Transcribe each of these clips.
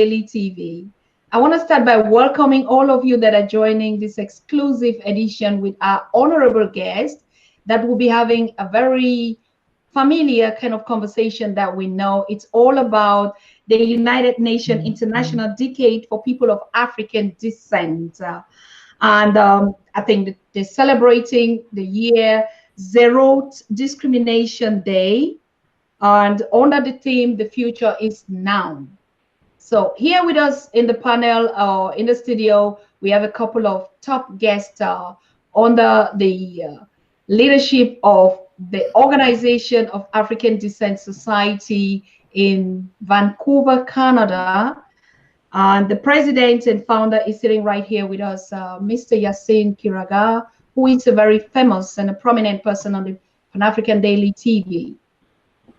Daily TV. I want to start by welcoming all of you that are joining this exclusive edition with our honorable guest that will be having a very familiar kind of conversation that we know. It's all about the United Nations International Decade for People of African Descent. And I think that they're celebrating the year Zero Discrimination Day. And under the theme, the future is now. So here with us in the panel or in the studio, we have a couple of top guests under the leadership of the Organization of African Descent Society in Vancouver, Canada. And the president and founder is sitting right here with us, Mr. Yasin Kiraga, who is a very famous and a prominent person on the Pan-African Daily TV.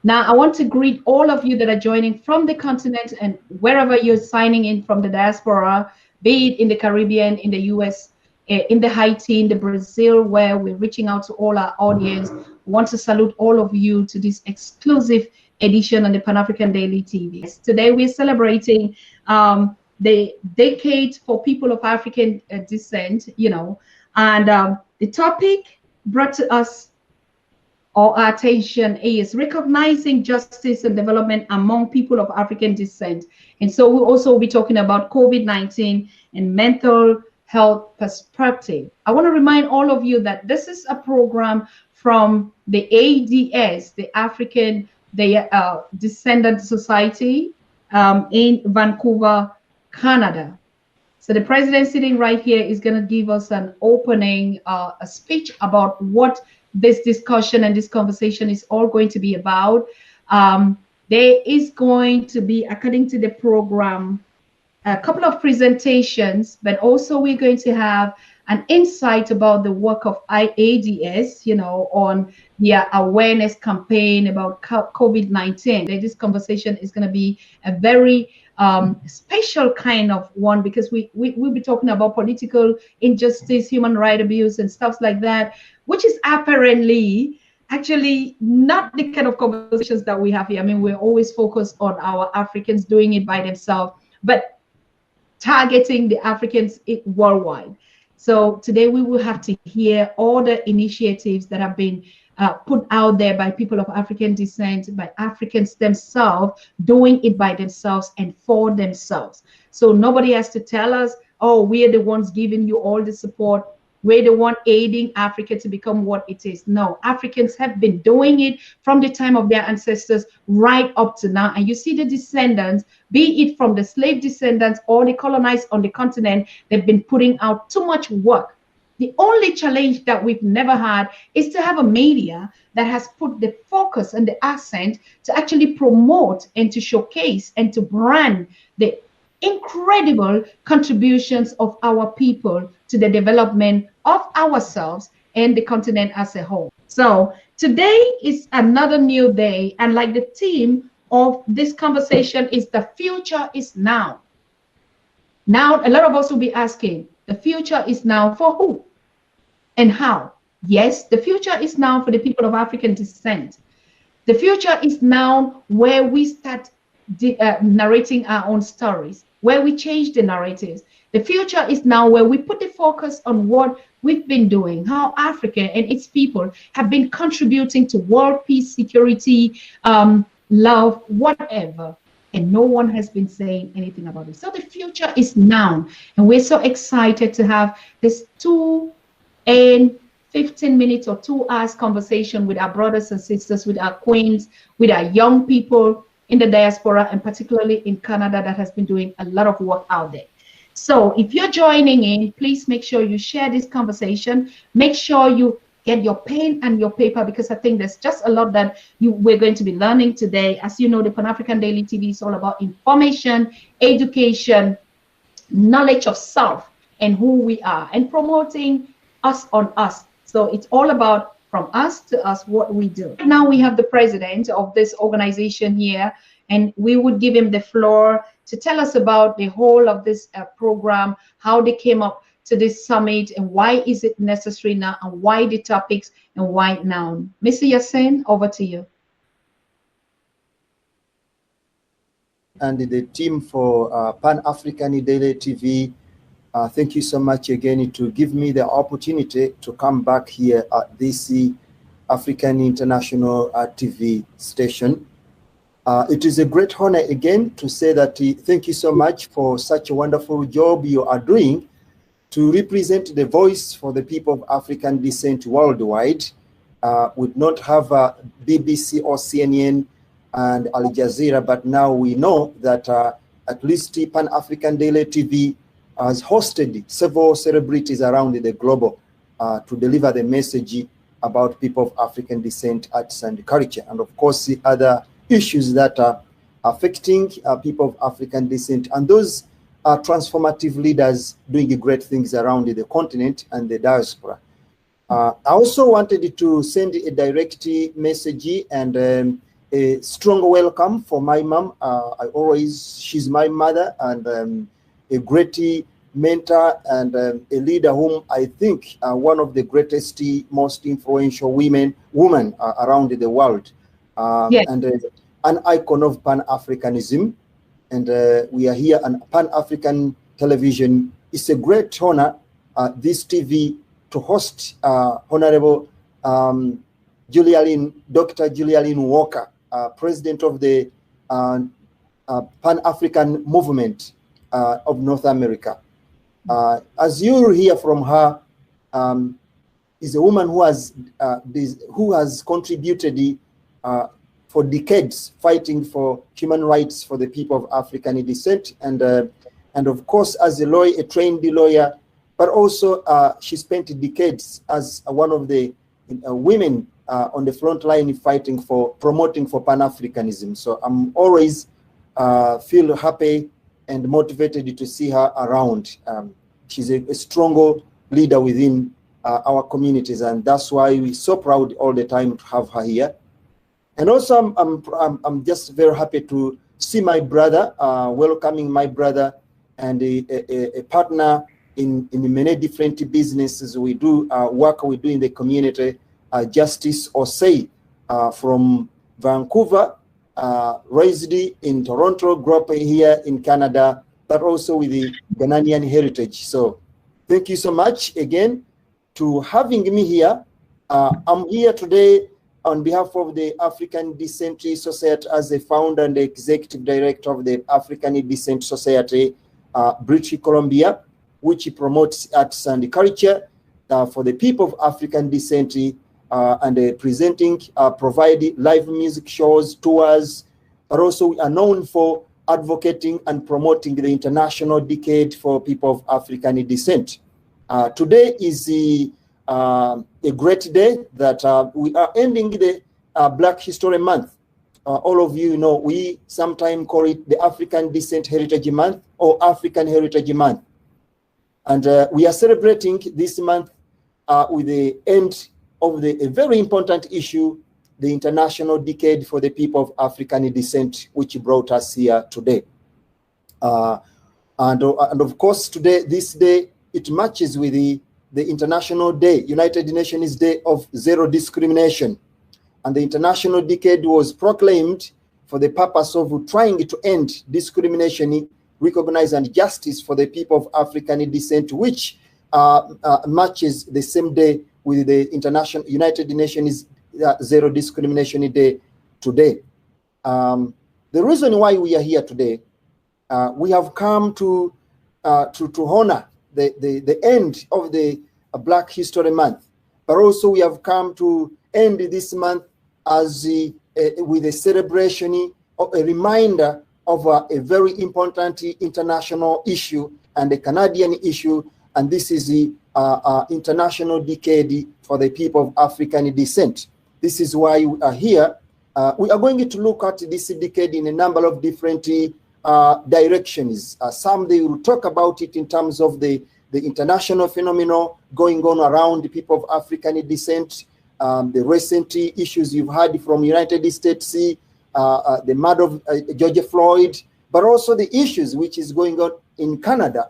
Now, I want to greet all of you that are joining from the continent and wherever you're signing in from the diaspora, be it in the Caribbean, in the US, in the Haiti, in the Brazil, where we're reaching out to all our audience. We want to salute all of you to this exclusive edition on the Pan-African Daily TV. Today, we're celebrating the decade for people of African descent, and the topic brought to us our attention is recognizing justice and development among people of African descent. And so we'll also be talking about COVID-19 and mental health perspective. I want to remind all of you that this is a program from the ADS, the African Descendant Society in Vancouver, Canada. So the president sitting right here is going to give us an opening, a speech about what this discussion and this conversation is all going to be about. There is going to be, according to the program, a couple of presentations, but also we're going to have an insight about the work of IADS, on the awareness campaign about COVID-19. This conversation is going to be a very special kind of one because we'll be talking about political injustice, human rights abuse, and stuff like that, which is apparently actually not the kind of conversations that we have here. I mean, we're always focused on our Africans doing it by themselves, but targeting the Africans worldwide. So today we will have to hear all the initiatives that have been put out there by people of African descent, by Africans themselves, doing it by themselves and for themselves. So nobody has to tell us, oh, we are the ones giving you all the support. We're the one aiding Africa to become what it is. No, Africans have been doing it from the time of their ancestors right up to now. And you see the descendants, be it from the slave descendants or the colonized on the continent, they've been putting out too much work. The only challenge that we've never had is to have a media that has put the focus and the accent to actually promote and to showcase and to brand the incredible contributions of our people to the development of ourselves and the continent as a whole. So today is another new day, and like the theme of this conversation is the future is now. Now, a lot of us will be asking, the future is now for who and how? Yes, the future is now for the people of African descent. The future is now where we start narrating our own stories, where we change the narratives. The future is now where we put the focus on what we've been doing, how Africa and its people have been contributing to world peace, security, love, whatever. And no one has been saying anything about it. So the future is now. And we're so excited to have this 2 and 15 minutes or 2 hours conversation with our brothers and sisters, with our queens, with our young people in the diaspora, and particularly in Canada, that has been doing a lot of work out there. So if you're joining in, please make sure you share this conversation. Make sure you get your pen and your paper, because I think there's just a lot that we're going to be learning today. As you know, the Pan-African Daily TV is all about information, education, knowledge of self and who we are, and promoting us on us. So it's all about from us to us, what we do. Now we have the president of this organization here, and we would give him the floor to tell us about the whole of this program, how they came up to this summit, and why is it necessary now, and why the topics, and why now. Mr. Yasin, over to you. and the team for Pan-African Daily TV. Thank you so much again to give me the opportunity to come back here at this African International TV station. It is a great honor again to say that thank you so much for such a wonderful job you are doing to represent the voice for the people of African descent worldwide. We don't have BBC or CNN and Al Jazeera, but now we know that at least Pan-African Daily TV has hosted several celebrities around the globe to deliver the message about people of African descent, arts and culture, and of course the other issues that are affecting people of African descent, and those are transformative leaders doing great things around the continent and the diaspora. I also wanted to send a direct message and a strong welcome for my mom. She's my mother and a great mentor and a leader whom I think one of the greatest, most influential women around the world. Yes. And an icon of Pan-Africanism. And we are here on Pan-African Television. It's a great honor, this TV, to host Honorable Dr. Julia Lynn Walker, President of the Pan-African Movement of North America. As you hear from her, is a woman who has contributed for decades fighting for human rights for the people of African descent, and of course as a trained lawyer, but also she spent decades as one of the women on the front line fighting for promoting for Pan-Africanism. So I'm always feel happy and motivated to see her around. She's a strong leader within our communities, and that's why we're so proud all the time to have her here. And also, I'm just very happy to see my brother, welcoming my brother and a partner in many different businesses we do, work we do in the community, Justice Osei from Vancouver, raised in Toronto, grew up here in Canada, but also with the Ghanaian heritage. So thank you so much again to having me here. I'm here today on behalf of the African Descent Society as a founder and executive director of the African Descent Society, British Columbia, which promotes arts and culture for the people of African descent, and provide live music shows, tours, but also we are known for advocating and promoting the International Decade for people of African descent. Today is a great day that we are ending the Black History Month. All of you know we sometimes call it the African Descent Heritage Month or African Heritage Month. And we are celebrating this month with the end of a very important issue, the International Decade for the people of African descent, which brought us here today. And of course, today, this day, it matches with the International Day, United Nations Day of Zero Discrimination. And the International Decade was proclaimed for the purpose of trying to end discrimination, recognize and justice for the people of African descent, which matches the same day with the International United Nations Zero Discrimination Day today. The reason why we are here today, we have come to honor the end of the Black History Month, but also we have come to end this month as with a celebration, a reminder of a very important international issue and a Canadian issue, and this is the International Decade for the people of African descent. This is why we are here. We are going to look at this decade in a number of different directions. Some they will talk about it in terms of the international phenomenon going on around the people of African descent, the recent issues you've had from United States, the murder of George Floyd, but also the issues which is going on in Canada.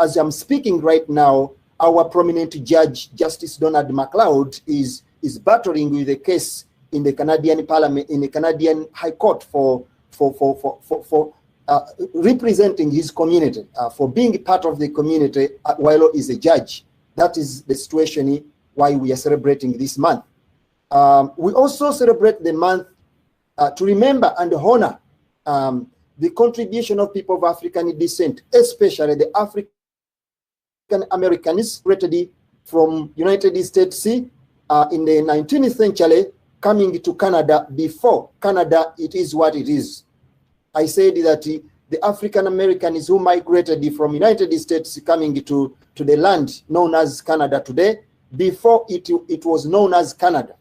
As I'm speaking right now, our prominent judge, Justice Donald MacLeod, is battling with a case in the Canadian Parliament, in the Canadian High Court for representing his community, for being part of the community while he's a judge. That is the situation why we are celebrating this month. We also celebrate the month to remember and honor the contribution of people of African descent, especially the African Americans created from United States in the 19th century, coming to Canada. Before Canada, it is what it is. I said that the African Americans who migrated from United States coming to the land known as Canada today, before it was known as Canada.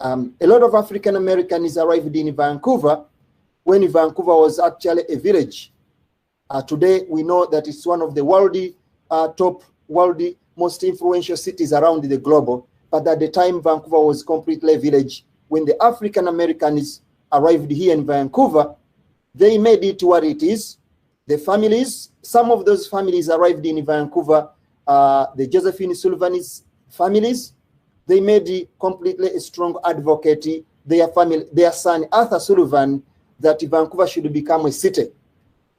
A lot of African Americans arrived in Vancouver when Vancouver was actually a village. Today, we know that it's one of the top most influential cities around the globe. But at the time, Vancouver was completely a village. When the African Americans arrived here in Vancouver, they made it what it is. The families, some of those families arrived in Vancouver, the Josephine Sullivan's families, they made it completely a strong advocate, their son Arthur Sullivan, that Vancouver should become a city.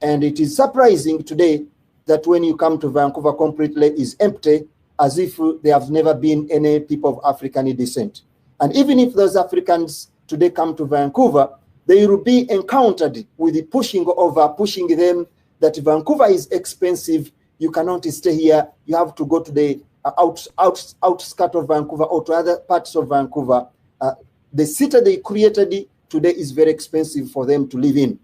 And it is surprising today that when you come to Vancouver, completely is empty, as if there have never been any people of African descent. And even if those Africans today come to Vancouver, they will be encountered with the pushing them that Vancouver is expensive. You cannot stay here. You have to go to the outskirts of Vancouver or to other parts of Vancouver. The city they created today is very expensive for them to live in.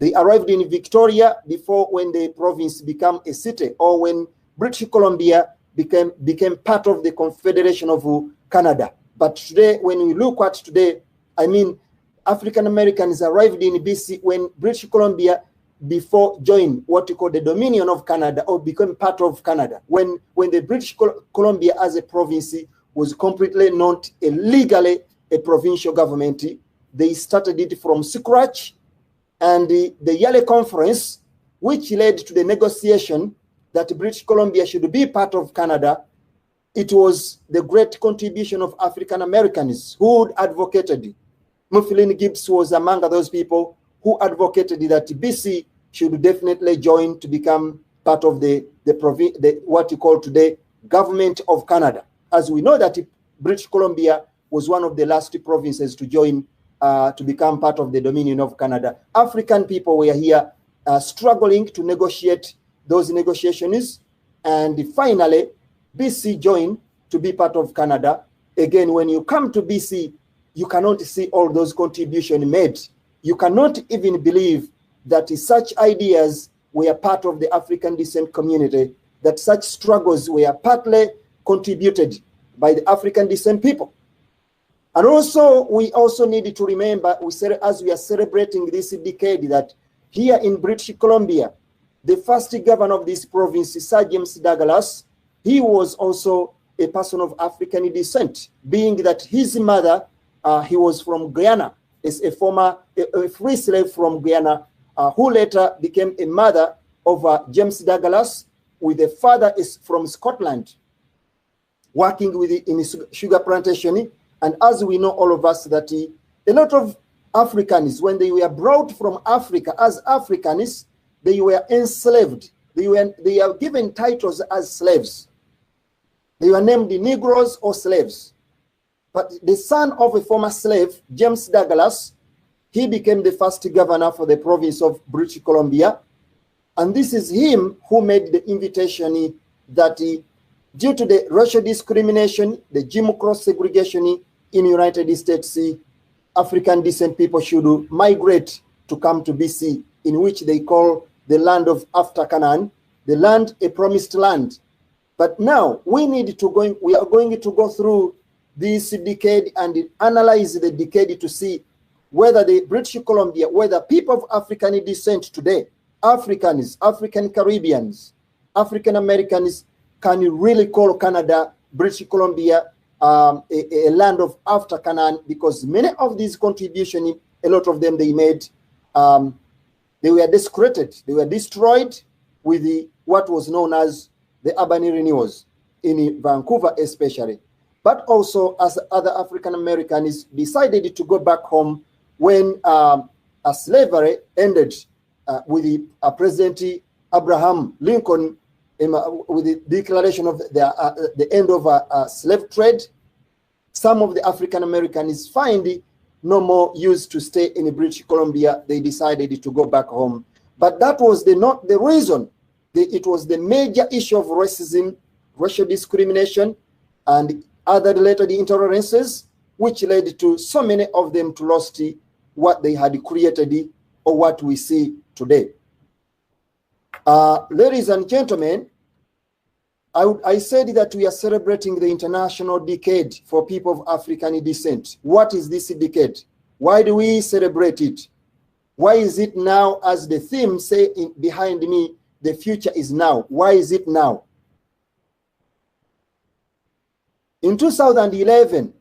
They arrived in Victoria before when the province became a city, or when British Columbia became part of the Confederation of Canada. But today, when we look at today, I mean, African Americans arrived in BC when British Columbia before joined what we call the Dominion of Canada, or became part of Canada. When the British Columbia as a province was completely not legally a provincial government, they started it from scratch. And the Yale Conference, which led to the negotiation that British Columbia should be part of Canada, it was the great contribution of African Americans who advocated. Mifflin Gibbs was among those people who advocated that BC should definitely join to become part of the what you call today Government of Canada. As we know that British Columbia was one of the last provinces to join to become part of the Dominion of Canada. African people were here struggling to negotiate those negotiations, and finally BC joined to be part of Canada. Again, when you come to BC, you cannot see all those contributions made. You cannot even believe that such ideas were part of the African descent community, that such struggles were partly contributed by the African descent people. And also, we also need to remember, as we are celebrating this decade, that here in British Columbia, the first governor of this province, Sir James Douglas, he was also a person of African descent, being that his mother, he was from Guyana, is a free slave from Guyana, who later became a mother of James Douglas, with a father is from Scotland, working in a sugar plantation. And as we know, all of us, that a lot of Africans, when they were brought from Africa as Africans, they were enslaved. They are given titles as slaves. They were named Negroes or slaves. But the son of a former slave, James Douglas, he became the first governor for the province of British Columbia. And this is him who made the invitation that due to the racial discrimination, the Jim Crow segregation in the United States, African descent people should migrate to come to BC, in which they call the land of after Canaan, the land, a promised land. But now we are going to go through this decade and analyze the decade to see whether the British Columbia, whether people of African descent today, Africans, African Caribbeans, African Americans, can you really call Canada, British Columbia, a land of after Canaan? Because many of these contributions, a lot of them they made, they were desecrated, they were destroyed with what was known as the urban renewals in Vancouver especially. But also as other African Americans decided to go back home when slavery ended with the President Abraham Lincoln with the declaration of the end of slave trade. Some of the African Americans find no more use to stay in British Columbia. They decided to go back home. But that was not the reason. It was the major issue of racism, racial discrimination, and other related intolerances, which led to so many of them to lost what they had created or what we see today. Ladies and gentlemen, I said that we are celebrating the International Decade for People of African Descent. What is this decade? Why do we celebrate it? Why is it now, as the theme say behind me, the future is now? Why is it now? In 2011,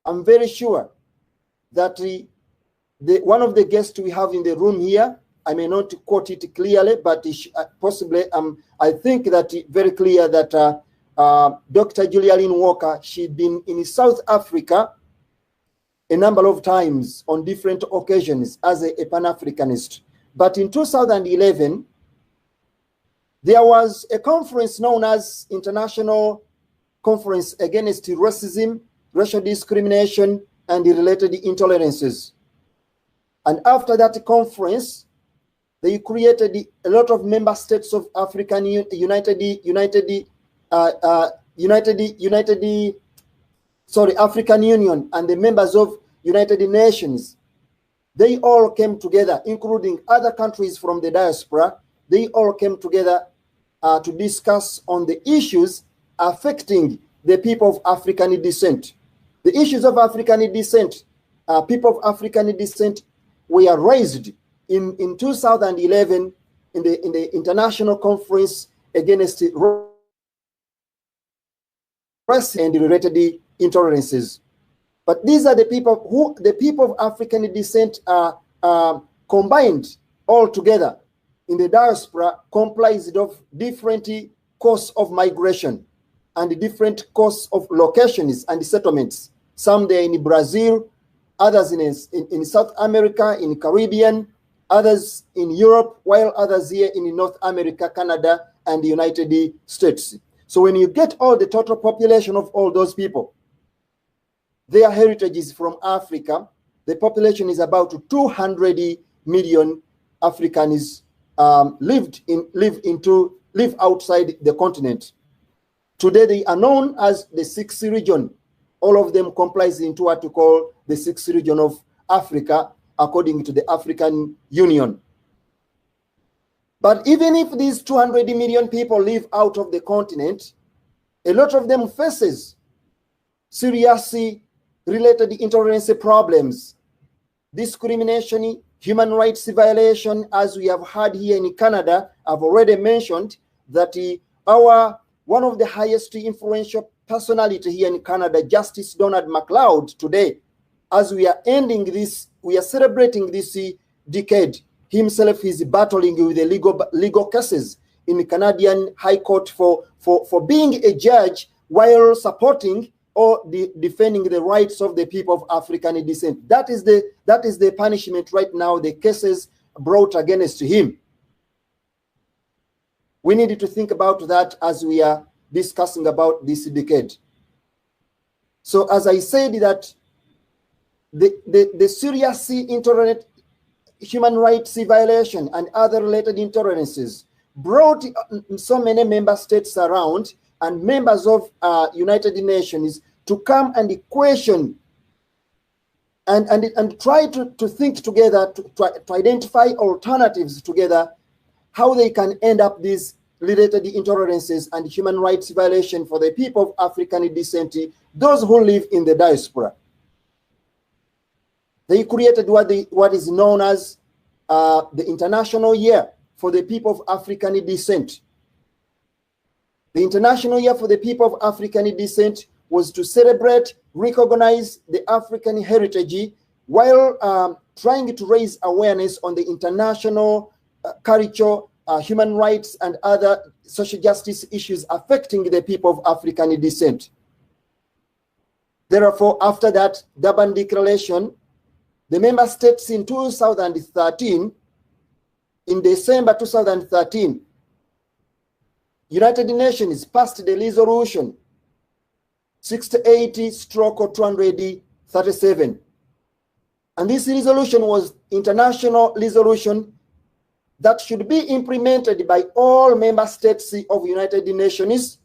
I'm very sure that one of the guests we have in the room here, I may not quote it clearly, but possibly I think that very clear that Dr. Julialine Walker, she'd been in South Africa a number of times on different occasions as a Pan-Africanist. But in 2011, there was a conference known as International Conference Against Racism, Racial Discrimination, and the Related Intolerances. And after that conference, they created a lot of member states of African African Union and the members of United Nations. They all came together, including other countries from the diaspora. They all came together to discuss on the issues affecting the people of African descent. The issues of African descent, people of African descent were raised in 2011 in the International Conference Against Racism and Related Intolerances. But these are the people of African descent are combined all together in the diaspora, comprised of different courses of migration and different courses of locations and settlements. Some there in Brazil, others in South America, in Caribbean, others in Europe, while others here in North America, Canada, and the United States. So when you get all the total population of all those people, their heritage is from Africa, the population is about 200 million Africans live outside the continent. Today they are known as the sixth region. All of them comprise into what we call the sixth region of Africa, according to the African Union. But even if these 200 million people live out of the continent, a lot of them faces serious related intolerance problems, discrimination, human rights violation, as we have had here in Canada. I've already mentioned that one of the highest influential personality here in Canada, Justice Donald MacLeod, today, as we are ending this, we are celebrating this decade, himself is battling with the legal cases in the Canadian High Court for being a judge while supporting or defending the rights of the people of African descent. That is the punishment right now, the cases brought against him. We need to think about that as we are discussing about this decade. So as I said, that the serious intolerant human rights violation and other related intolerances brought so many member states around and members of United Nations to come and question and try to think together, to identify alternatives together, how they can end up these related intolerances and human rights violation for the people of African descent, those who live in the diaspora. They created what is known as the International Year for the People of African Descent. The International Year for the People of African Descent was to celebrate, recognize the African heritage while trying to raise awareness on the international culture, human rights, and other social justice issues affecting the people of African descent. Therefore, after that Durban Declaration, the member states in 2013, in December 2013, United Nations passed the resolution 68/237. And this resolution was international resolution that should be implemented by all member states of United Nations,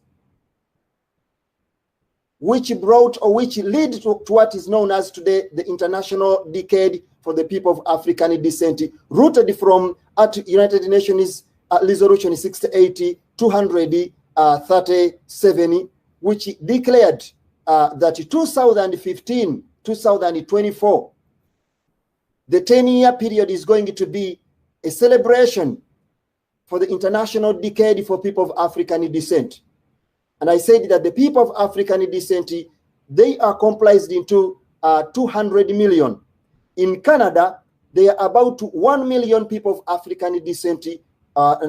which brought or which led to what is known as today the International Decade for the People of African Descent, rooted from United Nations Resolution 68/237, which declared that 2015-2024, the 10-year period is going to be a celebration for the International Decade for People of African Descent. And I said that the people of African descent, they are comprised into 200 million. In Canada, they are about 1 million people of African descent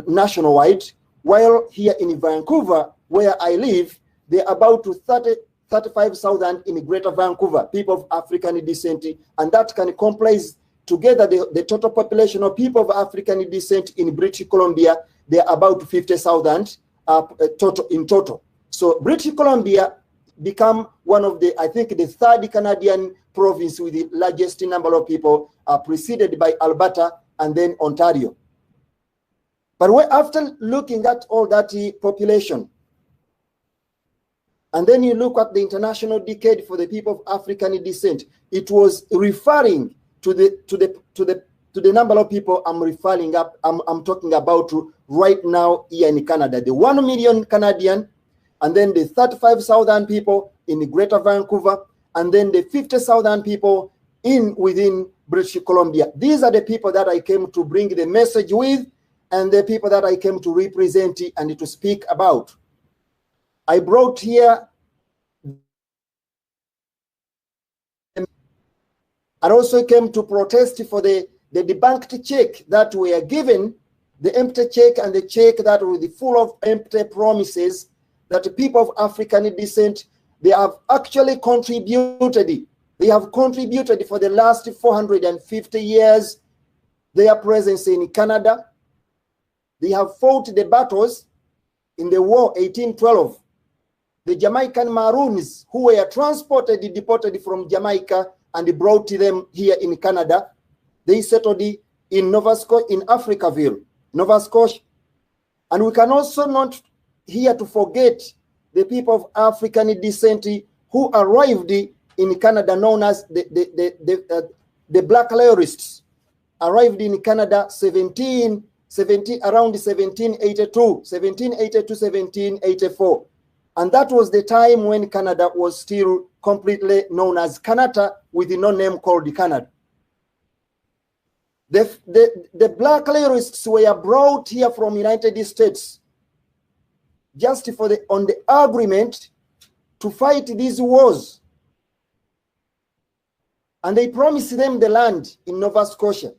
nationwide, while here in Vancouver, where I live, they are about 35,000 in Greater Vancouver, people of African descent, and that can comprise together the total population of people of African descent in British Columbia. They are about 50,000 in total. So British Columbia become one of the, I think, the third Canadian province with the largest number of people, preceded by Alberta and then Ontario. But after looking at all that population, and then you look at the International Decade for the People of African Descent, it was referring to the number of people I'm talking about right now here in Canada, the 1 million Canadian, and then the 35,000 people in the Greater Vancouver, and then the 50,000 people within British Columbia. These are the people that I came to bring the message with, and the people that I came to represent and to speak about. I brought here and also came to protest for the debunked check that we are given, the empty check and the check that was full of empty promises that the people of African descent, they have actually contributed. They have contributed for the last 450 years their presence in Canada. They have fought the battles in the war 1812. The Jamaican Maroons who were deported from Jamaica and brought them here in Canada, they settled in Nova Scotia, in Africaville, Nova Scotia. And we can also not here to forget the people of African descent who arrived in Canada, known as the Black Loyalists, arrived in Canada around 1782, 1784. And that was the time when Canada was still completely known as Canada, with no name called Canada. The Black Loyalists were brought here from United States just on the agreement to fight these wars. And they promised them the land in Nova Scotia,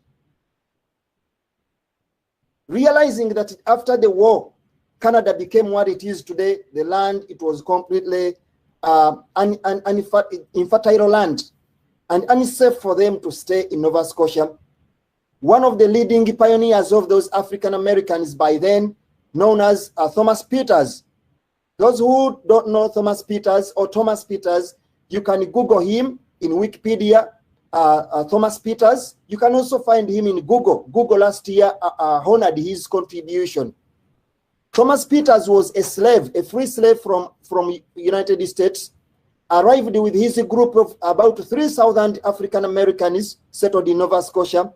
realizing that after the war, Canada became what it is today. The land, it was completely infertile land and unsafe for them to stay in Nova Scotia. One of the leading pioneers of those African Americans by then, known as Thomas Peters. Those who don't know Thomas Peters, you can Google him in Wikipedia, Thomas Peters. You can also find him in Google. Google last year honored his contribution. Thomas Peters was a slave, a free slave from United States, arrived with his group of about 3,000 African Americans settled in Nova Scotia.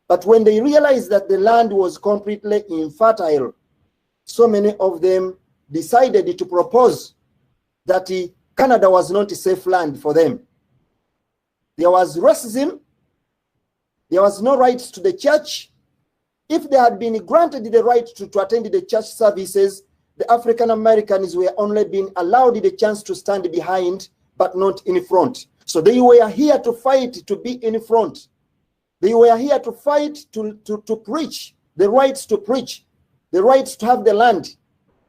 But when they realized that the land was completely infertile, so many of them decided to propose that Canada was not a safe land for them. There was racism. There was no right to the church. If they had been granted the right to attend the church services, the African Americans were only being allowed the chance to stand behind, but not in front. So they were here to fight to be in front. They were here to fight to preach, the rights to preach, the rights to have the land,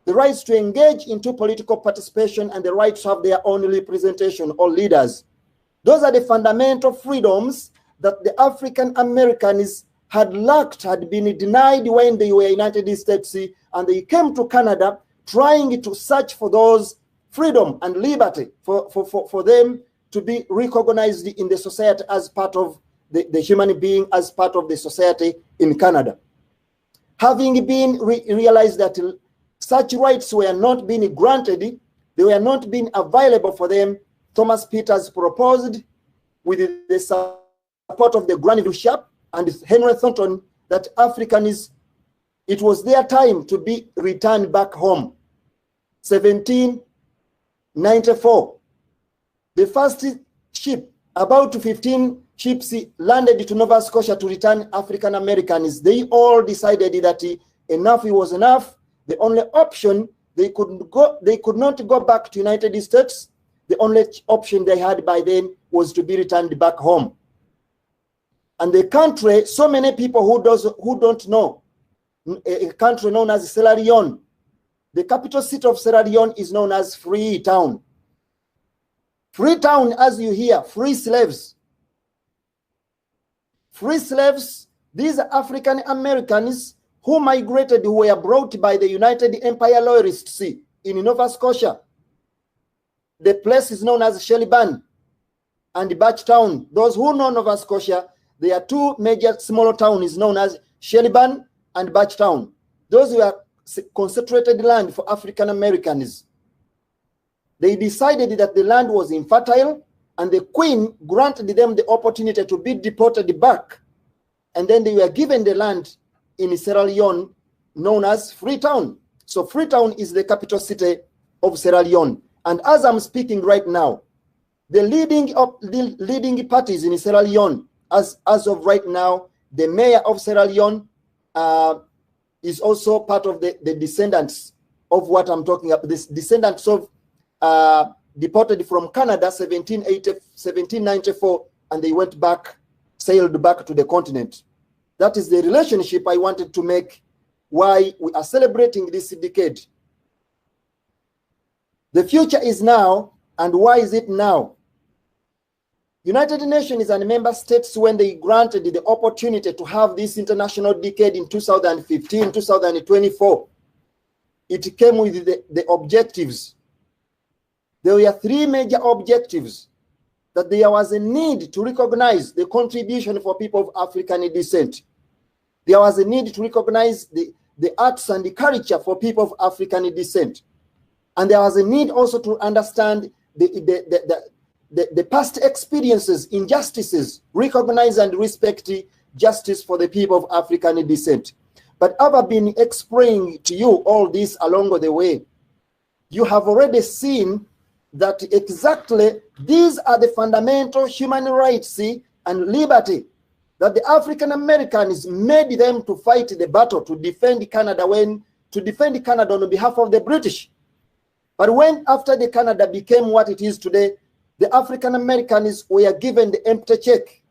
the rights to engage into political participation, and the right to have their own representation or leaders. Those are the fundamental freedoms that the African Americans had been denied when they were United States, and they came to Canada trying to search for those freedom and liberty for them to be recognized in the society as part of the human being, as part of the society in Canada. Having been realized that such rights were not being granted, they were not being available for them, Thomas Peters proposed, with the support of the Grand Bishop and Henry Thornton, that it was their time to be returned back home. 1794. The first ship, about 15 ships, landed to Nova Scotia to return African Americans. They all decided that enough was enough. The only option, they could not go back to United States. The only option they had by then was to be returned back home. And the country, so many people who don't know, a country known as Sierra Leone. The capital city of Sierra Leone is known as Freetown. Freetown, as you hear, free slaves. Free slaves, these are African Americans who migrated, who were brought by the United Empire Loyalists in Nova Scotia. The place is known as Shelburne and Batchtown. Those who know Nova Scotia, there are two major smaller towns known as Shelburne and Batchtown. Those were concentrated land for African Americans. They decided that the land was infertile, and the Queen granted them the opportunity to be deported back. And then they were given the land in Sierra Leone known as Freetown. So Freetown is the capital city of Sierra Leone. And as I'm speaking right now, the leading parties in Sierra Leone, as of right now, the mayor of Sierra Leone is also part of the descendants of what I'm talking about, this descendants of deported from Canada 1794, and they went back, sailed back to the continent. That is the relationship I wanted to make, why we are celebrating this decade. The future is now, and why is it now? United Nations and member states, when they granted the opportunity to have this international decade in 2015, 2024, it came with the objectives. There were three major objectives: that there was a need to recognize the contribution for people of African descent. There was a need to recognize the arts and the culture for people of African descent. And there was a need also to understand the past experiences, injustices, recognize and respect justice for the people of African descent. But I've been explaining to you all this along the way. You have already seen that exactly these are the fundamental human rights and liberty that the African Americans made them to fight the battle to defend Canada, on behalf of the British. But when after the Canada became what it is today, the African Americans were given the empty check.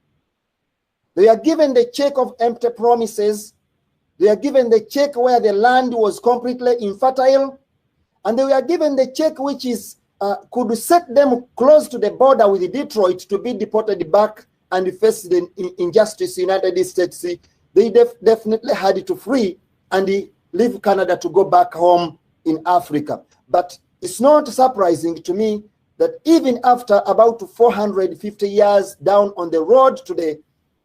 They are given the check of empty promises. They are given the check where the land was completely infertile, and they were given the check which is could set them close to the border with Detroit to be deported back and face the injustice in the United States. They definitely had to flee and leave Canada to go back home in Africa. But it's not surprising to me that even after about 450 years down on the road today,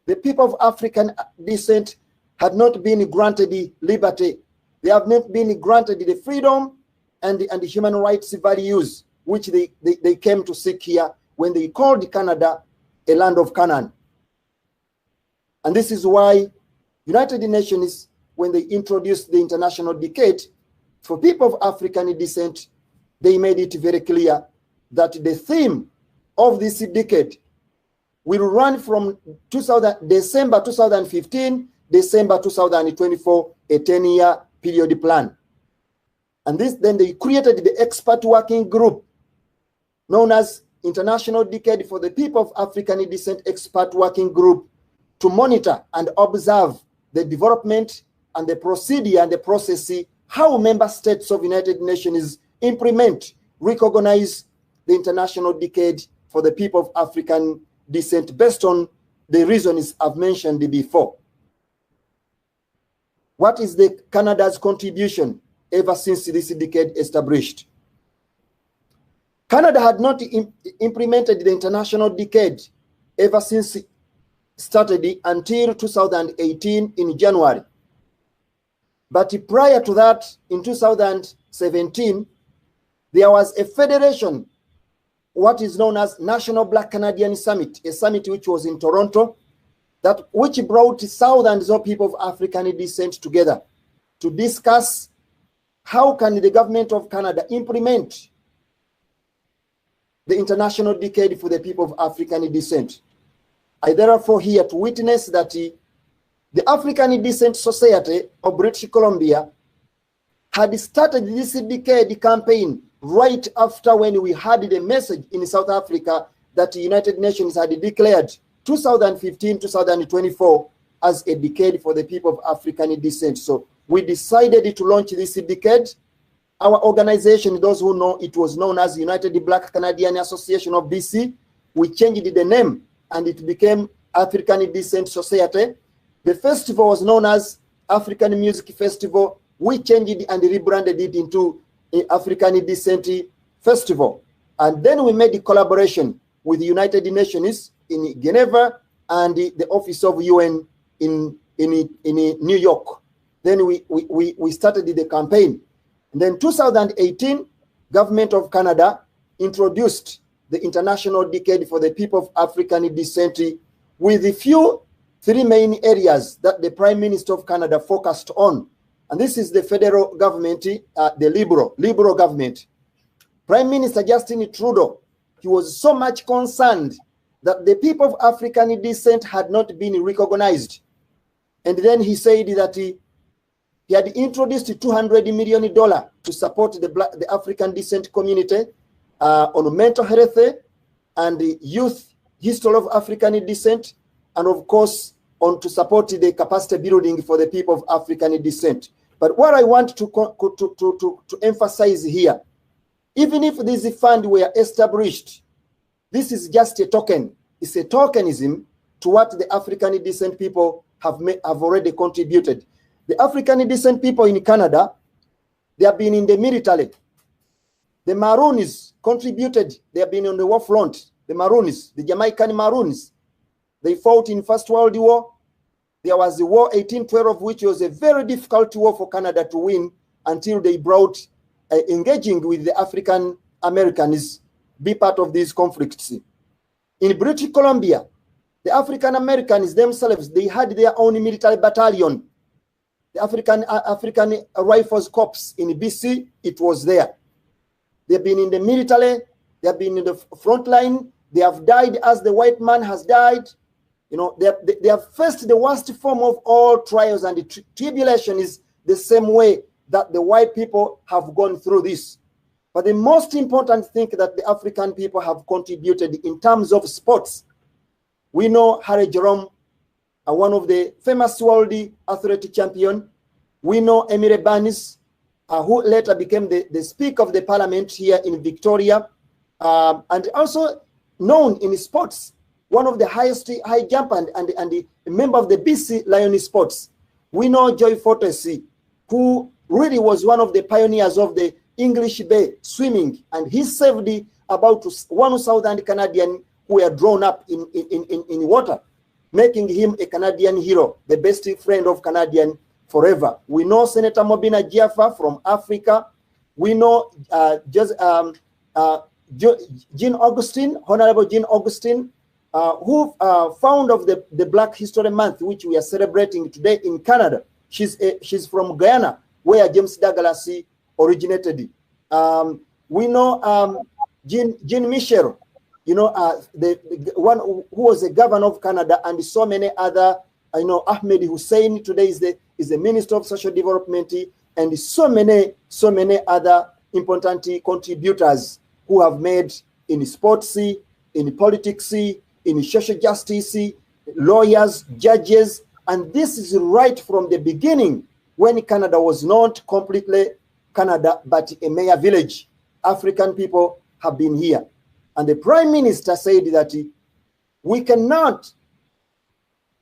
the people of African descent had not been granted the liberty. They have not been granted the freedom and the human rights values which they came to seek here when they called Canada a land of Canaan. And this is why United Nations, when they introduced the International Decade for people of African descent, they made it very clear that the theme of this decade will run from December 2015, December 2024, a 10-year period plan. And then they created the expert working group known as International Decade for the People of African Descent Expert Working Group to monitor and observe the development and the procedure and the process, how member states of United Nations implement, recognize the International Decade for the People of African Descent based on the reasons I've mentioned before. What is the Canada's contribution ever since this decade established? Canada had not implemented the international decade ever since it started until 2018 in January. But prior to that, in 2017, there was a federation, what is known as National Black Canadian Summit, a summit which was in Toronto, which brought thousands of people of African descent together to discuss how can the government of Canada implement the international decade for the people of African descent. I therefore here to witness that the African Descent Society of British Columbia had started this decade campaign right after when we had the message in South Africa that the United Nations had declared 2015-2024 as a decade for the people of African descent. So we decided to launch this decade. Our organization, those who know, it was known as United Black Canadian Association of BC. We changed the name and it became African Descent Society. The festival was known as African Music Festival. We changed it and rebranded it into African Descent Festival. And then we made the collaboration with the United Nations in Geneva and the Office of UN in New York. Then we started the campaign. And then 2018, Government of Canada introduced the International Decade for the People of African Descent with three main areas that the Prime Minister of Canada focused on. And this is the federal government, the Liberal government. Prime Minister Justin Trudeau, he was so much concerned that the people of African descent had not been recognized. And then he said that he had introduced $200 million to support the African descent community on mental health and the youth history of African descent, and of course, to support the capacity building for the people of African descent. But what I want to emphasize here, even if this fund were established, this is just a token. It's a tokenism to what the African descent people have already contributed. The African descent people in Canada, they have been in the military. The Maroons contributed. They have been on the war front. The Maroons, the Jamaican Maroons, they fought in First World War. There was the War 1812, which was a very difficult war for Canada to win until they brought engaging with the African Americans be part of these conflicts. In British Columbia, the African Americans themselves, they had their own military battalion. The African Rifles Corps in BC, it was there. They've been in the military, they have been in the front line, they have died as the white man has died. You know, they have faced the worst form of all trials, and the tribulation is the same way that the white people have gone through this. But the most important thing that the African people have contributed in terms of sports, we know Harry Jerome, one of the famous world athletic champion. We know Emile Barnes, who later became the Speaker of the Parliament here in Victoria, and also known in sports, one of the highest high jump and a member of the BC Lion Sports. We know Joy Fortes, who really was one of the pioneers of the English Bay swimming, and he saved about 1,000 Canadians who were drawn up in water, making him a Canadian hero, the best friend of Canadian forever. We know Senator Mobina Giafa from Africa. We know Jean Augustine, Honorable Jean Augustine, who found of the Black History Month, which we are celebrating today in Canada. She's from Guyana, where James Douglas originated. We know Jean Michel, you know, the one who was the governor of Canada, and so many other. I know Ahmed Hussein today is the Minister of Social Development, and so many other important contributors who have made in sports, in politics, in social justice, lawyers, judges, and this is right from the beginning when Canada was not completely Canada, but a mere village. African people have been here. And the Prime Minister said that we cannot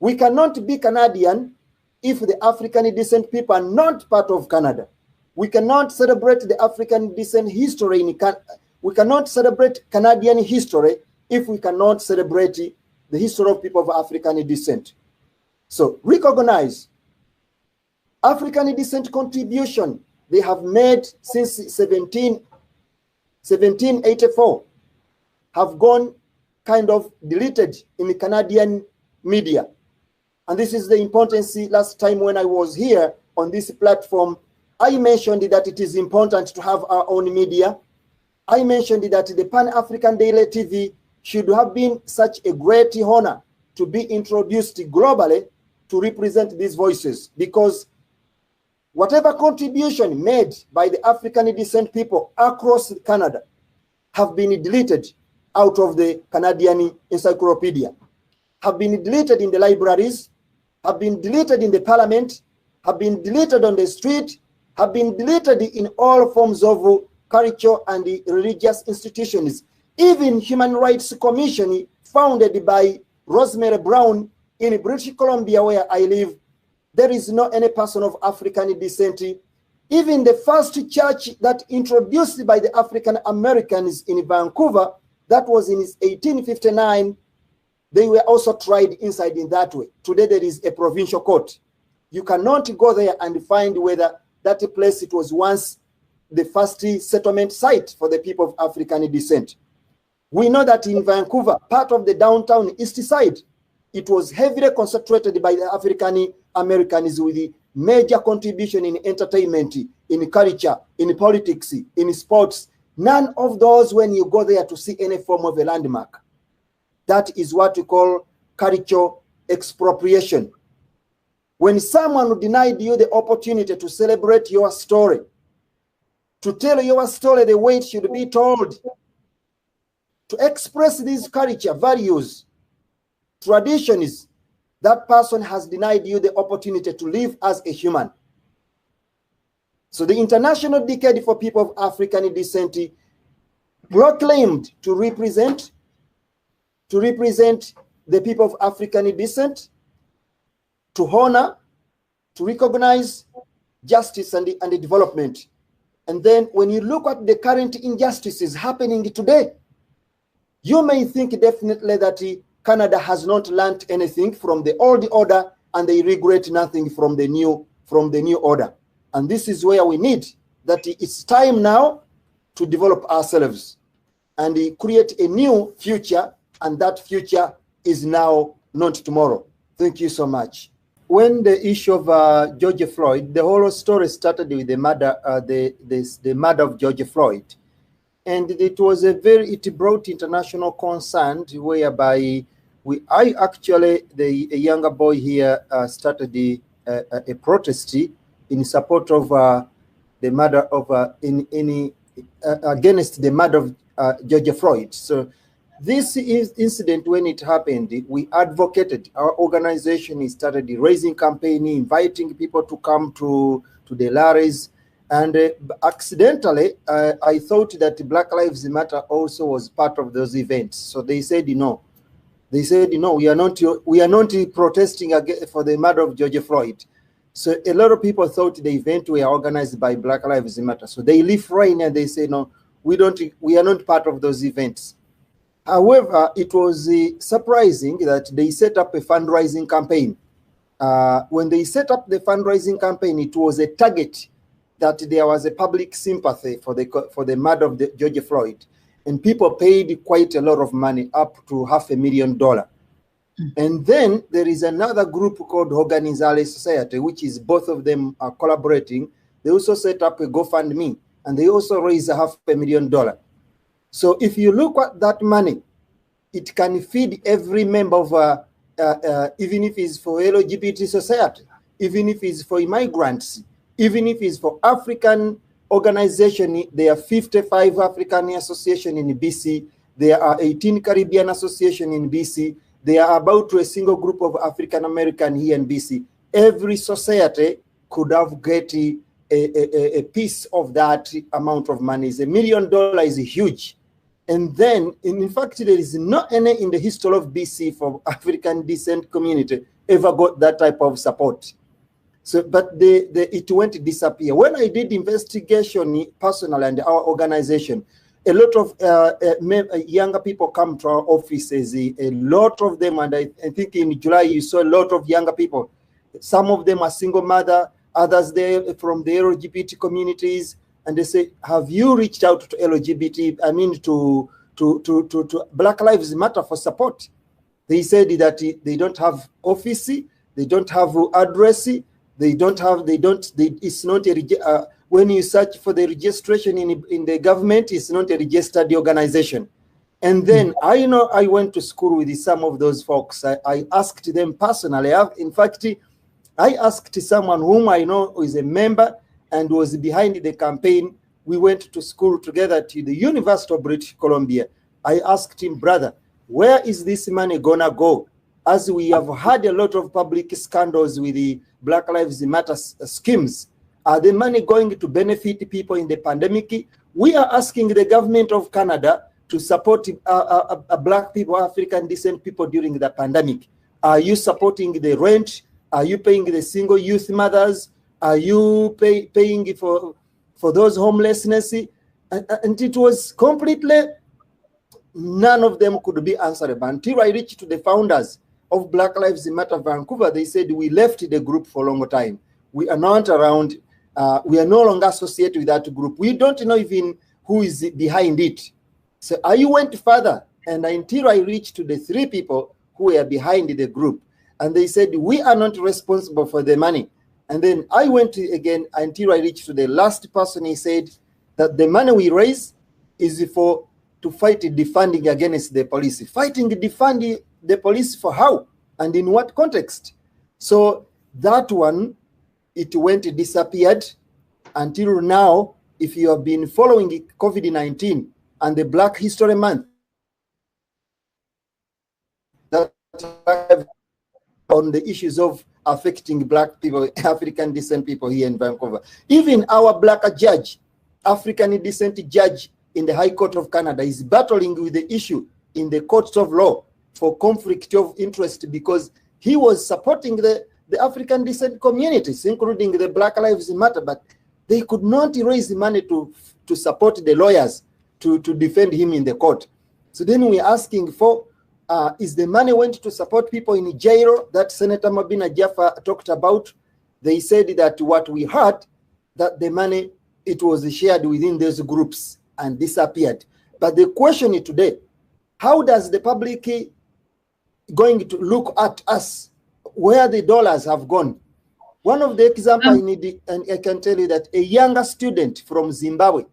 We cannot be Canadian if the African descent people are not part of Canada. We cannot celebrate the African descent history in Canada. We cannot celebrate Canadian history if we cannot celebrate the history of people of African descent. So recognize African descent contribution they have made since 1784 have gone kind of deleted in the Canadian media. And this is the importance. Last time when I was here on this platform, I mentioned that it is important to have our own media. I mentioned that the Pan-African Daily TV should have been such a great honor to be introduced globally to represent these voices, because whatever contribution made by the African descent people across Canada have been deleted out of the Canadian encyclopedia, have been deleted in the libraries, have been deleted in the parliament, have been deleted on the street, have been deleted in all forms of culture and religious institutions. Even Human Rights Commission, founded by Rosemary Brown in British Columbia, where I live, there is not any person of African descent. Even the first church that introduced by the African Americans in Vancouver, that was in 1859, they were also tried inside in that way. Today there is a provincial court. You cannot go there and find whether that place it was once the first settlement site for the people of African descent. We know that in Vancouver, part of the downtown east side, it was heavily concentrated by the African Americans with the major contribution in entertainment, in culture, in politics, in sports. None of those when you go there to see any form of a landmark. That is what we call cultural expropriation. When someone denied you the opportunity to celebrate your story, to tell your story the way it should be told, to express these culture values, traditions, that person has denied you the opportunity to live as a human. So the International Decade for People of African Descent proclaimed to represent the people of African descent, to honor, to recognize justice and development. And then when you look at the current injustices happening today, you may think definitely that Canada has not learned anything from the old order and they regret nothing from the new order. And this is where we need that it's time now to develop ourselves and create a new future, and that future is now, not tomorrow. Thank you so much. When the issue of George Floyd, the whole story started with the murder, the murder of George Floyd. And it brought international concern, whereby a younger boy here started a protest in support of the murder of against the murder of George Floyd. So this incident, when it happened, we advocated. Our organization started raising campaign, inviting people to come to the rallies. And accidentally, I thought that Black Lives Matter also was part of those events. So they said, no. They said, no, we are not protesting for the murder of George Floyd. So a lot of people thought the event were organized by Black Lives Matter. So they leave right and they say, no, we are not part of those events. However, it was surprising that they set up a fundraising campaign. When they set up the fundraising campaign, it was a target that there was a public sympathy for the murder of George Floyd. And people paid quite a lot of money, up to $500,000. And then there is another group called Organizale Society, which is both of them are collaborating. They also set up a GoFundMe, and they also raised $500,000. So if you look at that money, it can feed every member of, even if it's for LGBT society, even if it's for immigrants, even if it's for African organization. There are 55 African associations in BC. There are 18 Caribbean associations in BC. There are about a single group of African American here in BC. Every society could have get a piece of that amount of money. $1 million is huge. And then, in fact, there is not any in the history of BC for African descent community ever got that type of support. So, but it went disappear. When I did investigation personally and our organization, a lot of younger people come to our offices, a lot of them, and I think in July you saw a lot of younger people. Some of them are single mother, others they from the LGBT communities, and they say, have you reached out to LGBT, I mean to Black Lives Matter for support? They said that they don't have office, they don't have address, it's not a, when you search for the registration in the government, it's not a registered organization. And then I went to school with some of those folks. I asked them personally. In fact, I asked someone whom I know is a member and was behind the campaign. We went to school together to the University of British Columbia. I asked him, brother, where is this money gonna go? As we have had a lot of public scandals with the Black Lives Matter schemes, are the money going to benefit people in the pandemic? We are asking the government of Canada to support Black people, African descent people during the pandemic. Are you supporting the rent? Are you paying the single youth mothers? Are you paying for those homelessness? And it was completely, none of them could be answerable. Until I reached to the founders of Black Lives Matter Vancouver, they said, we left the group for a long time. We are not around. We are no longer associated with that group. We don't know even who is behind it. So I went further, and until I reached to the 3 people who were behind the group, and they said, we are not responsible for the money. And then I went again until I reached to the last person. He said that the money we raise is to fight defunding against the police. Fighting defunding the police for how and in what context? So that one, it went disappeared until now. If you have been following COVID-19 and the Black History Month, that on the issues of affecting Black people, African descent people here in Vancouver. Even our Black judge, African descent judge in the High Court of Canada, is battling with the issue in the courts of law for conflict of interest because he was supporting the African descent communities, including the Black Lives Matter, but they could not raise the money to support the lawyers to defend him in the court. So then we're asking for, is the money went to support people in jail that Senator Mabina Jaffa talked about? They said that what we heard, that the money, it was shared within those groups and disappeared. But the question is today, how does the public going to look at us, where the dollars have gone? One of the examples I need, and I can tell you that a younger student from Zimbabwe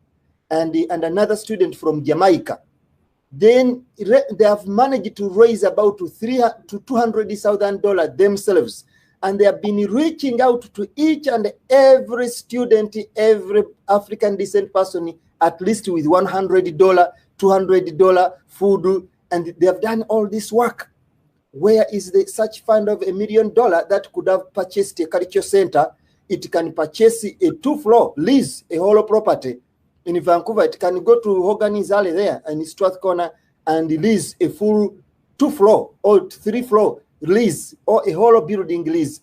and another student from Jamaica, then they have managed to raise about $300 to $200,000 themselves. And they have been reaching out to each and every student, every African descent person, at least with $100, $200 food. And they have done all this work. Where is the such fund of $1 million that could have purchased a culture center? It can purchase a 2-floor lease, a whole property. In Vancouver, it can go to Hogan's Alley there in Strathcona and lease a full 2-floor or 3-floor lease or a whole building lease.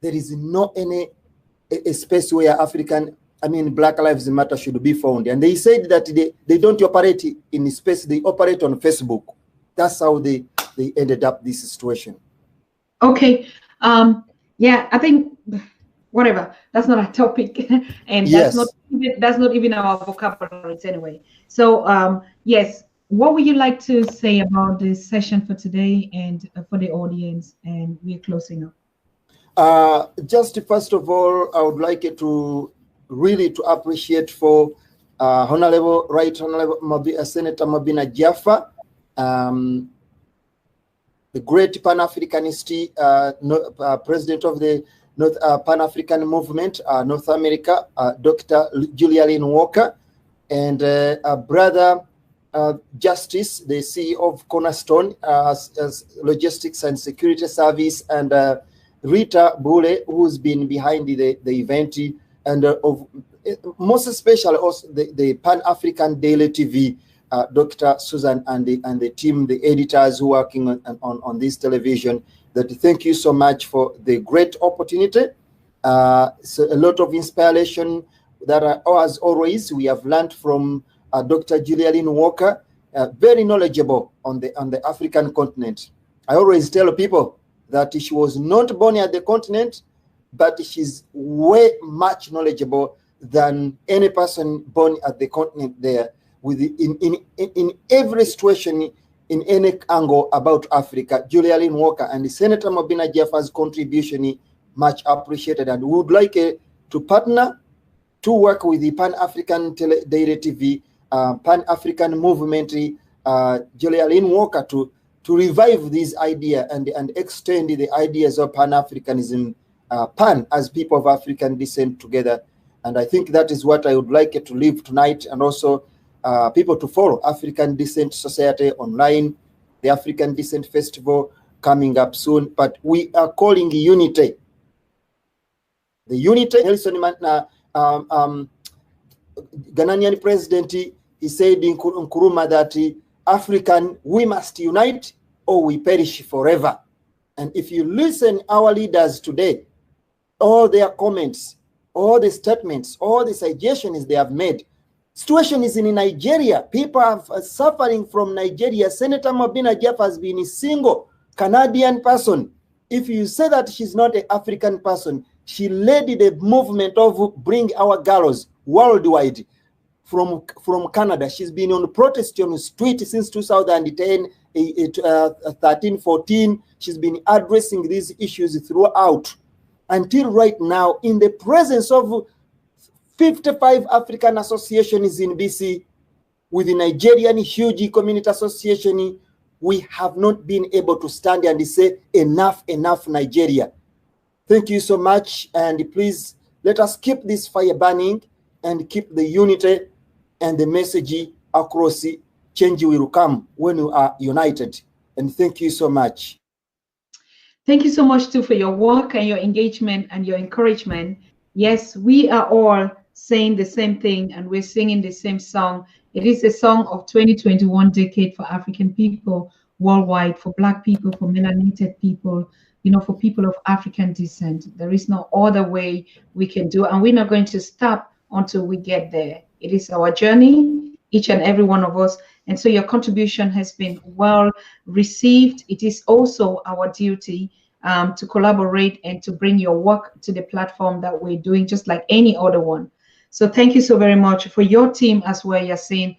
There is no any a space where Black Lives Matter should be found. And they said that they don't operate in space, they operate on Facebook. That's how they ended up this situation. Okay. Yeah, I think whatever, that's not a topic. And yes. That's not even our vocabularies anyway. So yes, what would you like to say about this session for today and for the audience? And we're closing up. Just first of all, I would like to really appreciate for Honorable Senator Mabina Jaffa, the great Pan-Africanist, president of the Pan-African movement, North America, Dr. Julia Lynn Walker, and brother Justice, the CEO of Cornerstone as Logistics and Security Service, and Rita Bule, who's been behind the event, and most especially also the Pan-African Daily TV Dr. Susan and the team, the editors who are working on this television, that thank you so much for the great opportunity. So a lot of inspiration that as always we have learned from Dr. Julia Lynn Walker, very knowledgeable on the African continent. I always tell people that she was not born at the continent, but she's way much knowledgeable than any person born at the continent there, with in every situation, in any angle about Africa. Julia Lynn Walker and Senator Mobina Jeffers' contribution much appreciated, and we would like to partner to work with the Pan-African Daily TV, Pan-African movement, Julia Lynn Walker to revive this idea and extend the ideas of Pan-Africanism, Pan as people of African descent together. And I think that is what I would like to leave tonight, and also people to follow African Descent Society online, the African Descent Festival coming up soon. But we are calling unity. The unity, Nelson Ghanaian president, he said in Nkrumah that African, we must unite or we perish forever. And if you listen our leaders today, all their comments, all the statements, all the suggestions they have made, situation is in Nigeria. People are suffering from Nigeria. Senator Mobina Jeff has been a single Canadian person. If you say that she's not an African person, she led the movement of bring our girls worldwide from Canada. She's been on protest on the street since 2010, 13, 14. She's been addressing these issues throughout until right now, in the presence of 55 African associations in BC, with the Nigerian huge community association, we have not been able to stand and say, enough, enough, Nigeria. Thank you so much, and please let us keep this fire burning and keep the unity and the message across. Change will come when we are united. And thank you so much. Thank you so much too for your work and your engagement and your encouragement. Yes, we are all saying the same thing and we're singing the same song. It is a song of 2021 decade for African people worldwide, for Black people, for melanated people, you know, for people of African descent. There is no other way we can do it, and we're not going to stop until we get there. It is our journey, each and every one of us. And so your contribution has been well received. It is also our duty to collaborate and to bring your work to the platform that we're doing, just like any other one. So thank you so very much for your team as well, Yasin.